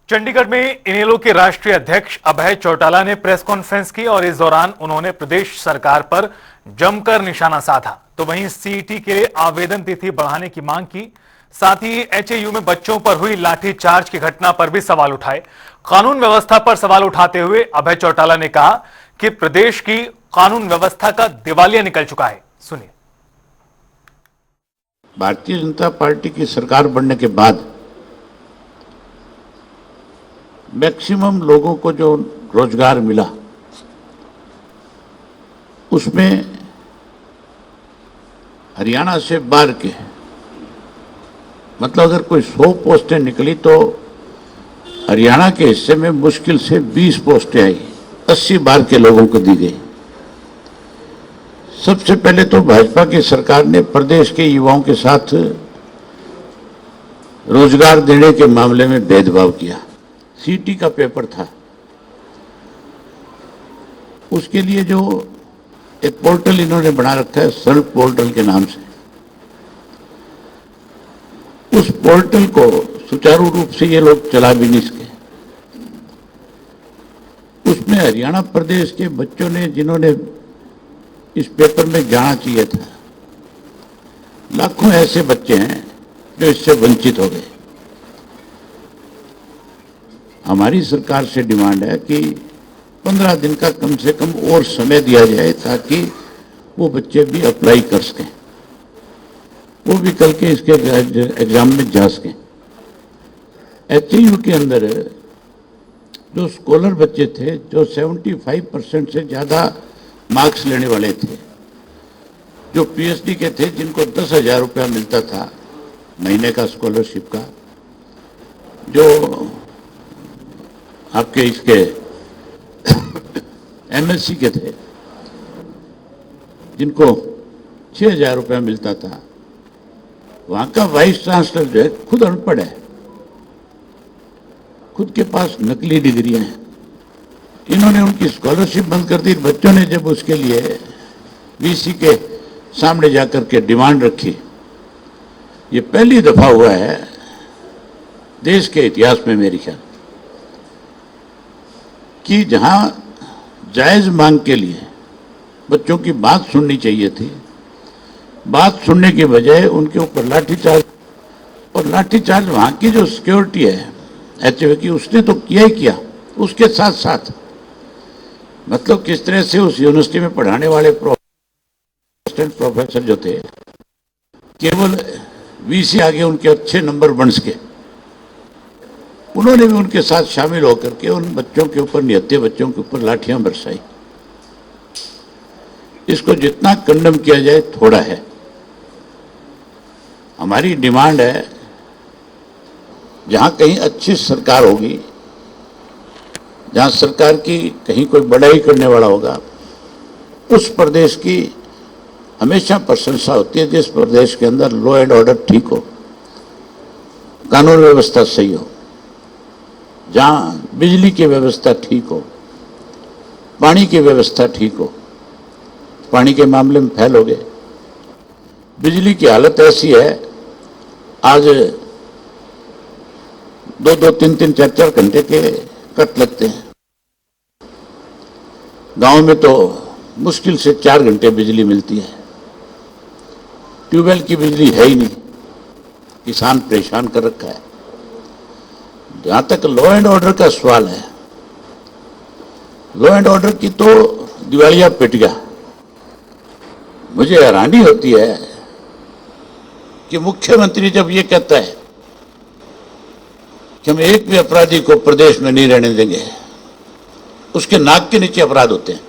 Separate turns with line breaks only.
चंडीगढ़ में इनेलो के राष्ट्रीय अध्यक्ष अभय चौटाला ने प्रेस कॉन्फ्रेंस की और इस दौरान उन्होंने प्रदेश सरकार पर जमकर निशाना साधा। तो वहीं सीईटी के लिए आवेदन तिथि बढ़ाने की मांग की। साथ ही एचएयू में बच्चों पर हुई लाठीचार्ज की घटना पर भी सवाल उठाए। कानून व्यवस्था पर सवाल उठाते हुए अभय चौटाला ने कहा कि प्रदेश की कानून व्यवस्था का दिवालिया निकल चुका है। सुनिए।
भारतीय जनता पार्टी की सरकार बनने के बाद मैक्सिमम लोगों को जो रोजगार मिला उसमें हरियाणा से बाहर के मतलब अगर कोई 100 पोस्टें निकली तो हरियाणा के हिस्से में मुश्किल से 20 पोस्टें आई, 80 बाहर के लोगों को दी गई। सबसे पहले तो भाजपा की सरकार ने प्रदेश के युवाओं के साथ रोजगार देने के मामले में भेदभाव किया। सीटी का पेपर था, उसके लिए जो एक पोर्टल इन्होंने बना रखा है सेल्फ पोर्टल के नाम से, उस पोर्टल को सुचारू रूप से ये लोग चला भी नहीं सके। उसमें हरियाणा प्रदेश के बच्चों ने जिन्होंने इस पेपर में जाना चाहिए था, लाखों ऐसे बच्चे हैं जो इससे वंचित हो गए। हमारी सरकार से डिमांड है कि 15 दिन का कम से कम और समय दिया जाए ताकि वो बच्चे भी अप्लाई कर सकें, वो भी कल के इसके एग्जाम में जा सकें। एचयू के अंदर जो स्कॉलर बच्चे थे जो 75% से ज़्यादा मार्क्स लेने वाले थे, जो पीएचडी के थे, जिनको 10,000 रुपया मिलता था महीने का स्कॉलरशिप का, जो आपके इसके एमएससी के थे जिनको 6,000 रुपया मिलता था, वहां का वाइस चांसलर जो है खुद अनपढ़ है, खुद के पास नकली डिग्रियां हैं। इन्होंने उनकी स्कॉलरशिप बंद कर दी। बच्चों ने जब उसके लिए वीसी के सामने जाकर के डिमांड रखी, ये पहली दफा हुआ है देश के इतिहास में मेरे ख्याल कि जहां जायज मांग के लिए बच्चों की बात सुननी चाहिए थी, बात सुनने के बजाय उनके ऊपर लाठीचार्ज, और लाठीचार्ज वहां की जो सिक्योरिटी है एचयू की, उसने तो किया ही किया। उसके साथ साथ मतलब किस तरह से उस यूनिवर्सिटी में पढ़ाने वाले प्रोफेसर जो थे, केवल वीसी आगे उनके अच्छे नंबर बन सके, उन्होंने भी उनके साथ शामिल होकर के उन बच्चों के ऊपर, निहत्थे बच्चों के ऊपर लाठियां बरसाई। इसको जितना कंडम किया जाए थोड़ा है। हमारी डिमांड है जहां कहीं अच्छी सरकार होगी, जहां सरकार की कहीं कोई बड़ाई करने वाला होगा, उस प्रदेश की हमेशा प्रशंसा होती है जिस प्रदेश के अंदर लॉ एंड ऑर्डर ठीक हो, कानून व्यवस्था सही हो, जहां बिजली की व्यवस्था ठीक हो, पानी की व्यवस्था ठीक हो। पानी के मामले में फेल हो गए। बिजली की हालत ऐसी है, आज 2-2, 3-3, 4-4 घंटे के कट लगते हैं। गांव में तो मुश्किल से 4 घंटे बिजली मिलती है। ट्यूबवेल की बिजली है ही नहीं, किसान परेशान कर रखा है। जहां तक लॉ एंड ऑर्डर का सवाल है, लॉ एंड ऑर्डर की तो दिवालिया पिट गया। मुझे हैरानी होती है कि मुख्यमंत्री जब ये कहता है कि हम एक भी अपराधी को प्रदेश में नहीं रहने देंगे, उसके नाक के नीचे अपराध होते हैं।